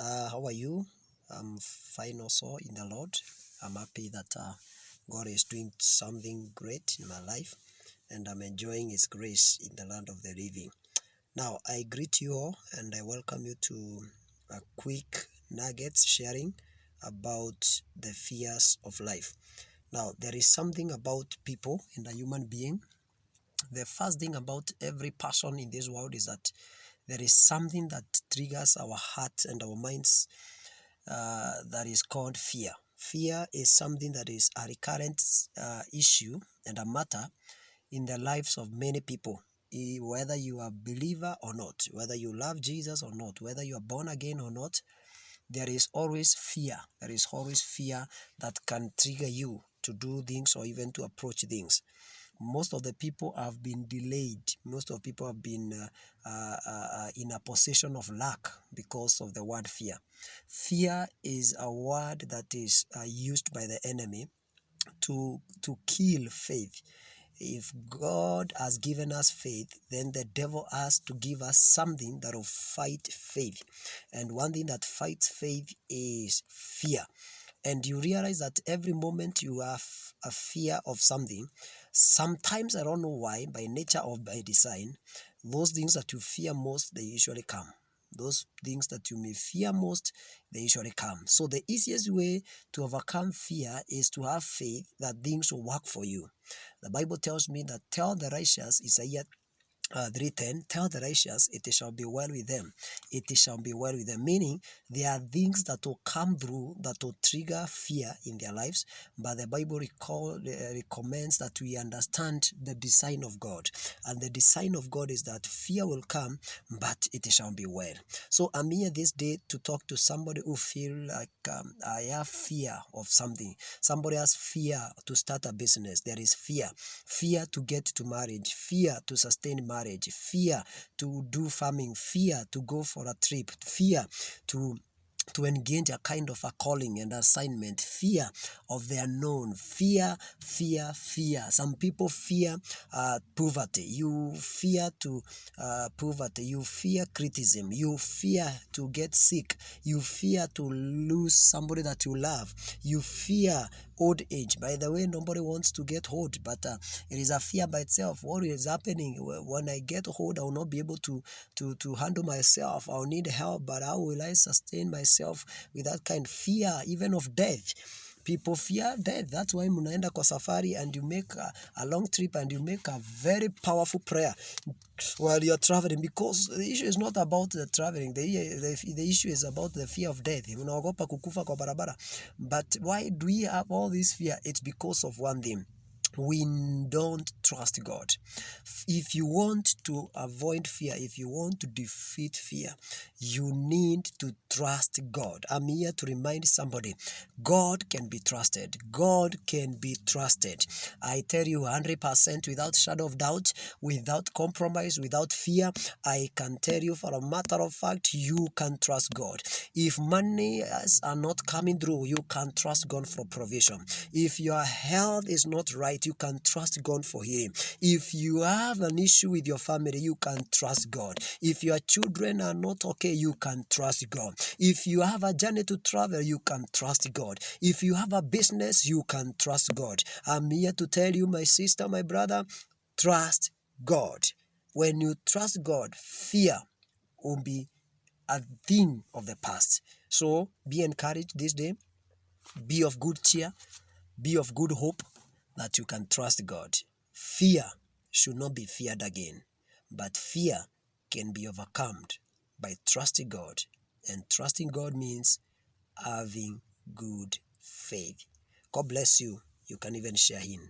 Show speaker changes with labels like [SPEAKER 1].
[SPEAKER 1] How are you? I'm fine also in the Lord. I'm happy that God is doing something great in my life and I'm enjoying His grace in the land of the living. Now, I greet you all and I welcome you to a quick nuggets sharing about the fears of life. Now, there is something about people and a human being. The first thing about every person in this world is that there is something that triggers our heart and our minds that is called fear. Fear is something that is a recurrent issue and a matter in the lives of many people. Whether you are a believer or not, whether you love Jesus or not, whether you are born again or not, there is always fear. There is always fear that can trigger you to do things or even to approach things. Most of the people have been delayed. Most of people have been in a position of lack because of the word fear. Fear is a word that is used by the enemy to kill faith. If God has given us faith, then the devil has to give us something that will fight faith. And one thing that fights faith is fear. And you realize that every moment you have a fear of something, sometimes I don't know why, by nature or by design, those things that you fear most, they usually come. Those things that you may fear most, they usually come. So the easiest way to overcome fear is to have faith that things will work for you. The Bible tells me that tell the righteous, Isaiah 3:10, tell the righteous, it shall be well with them. It shall be well with them. Meaning, there are things that will come through that will trigger fear in their lives. But the Bible recommends that we understand the design of God. And the design of God is that fear will come, but it shall be well. So I'm here this day to talk to somebody who feel like I have fear of something. Somebody has fear to start a business. There is fear. Fear to get to marriage. Fear to sustain marriage. Fear to do farming, fear to go for a trip, fear to engage a kind of a calling and assignment, fear of the unknown, fear. Some people fear poverty. You fear to poverty. You fear criticism. You fear to get sick. You fear to lose somebody that you love. You fear old age. By the way, nobody wants to get old, but it is a fear by itself. What is happening when I get old? I will not be able to handle myself. I'll need help, but how will I sustain myself with that kind of fear, even of death? People fear death. That's why munaenda kwa safari and you make a long trip and you make a very powerful prayer while you're traveling, because the issue is not about the traveling. The issue is about the fear of death. Unaogopa kukufa kwa barabara. But why do we have all this fear? It's because of one thing. We don't trust God. If you want to avoid fear, if you want to defeat fear, you need to trust God. I'm here to remind somebody, God can be trusted. God can be trusted. I tell you 100% without shadow of doubt, without compromise, without fear, I can tell you for a matter of fact, you can trust God. If money are not coming through, you can trust God for provision. If your health is not right, you can trust God for healing. If you have an issue with your family, you can trust God. If your children are not okay, you can trust God. If you have a journey to travel, you can trust God. If you have a business, you can trust God. I'm here to tell you, my sister, my brother, trust God. When you trust God, fear will be a thing of the past. So be encouraged this day. Be of good cheer. Be of good hope that you can trust God. Fear should not be feared again, but fear can be overcome by trusting God. And trusting God means having good faith. God bless you. You can even share in.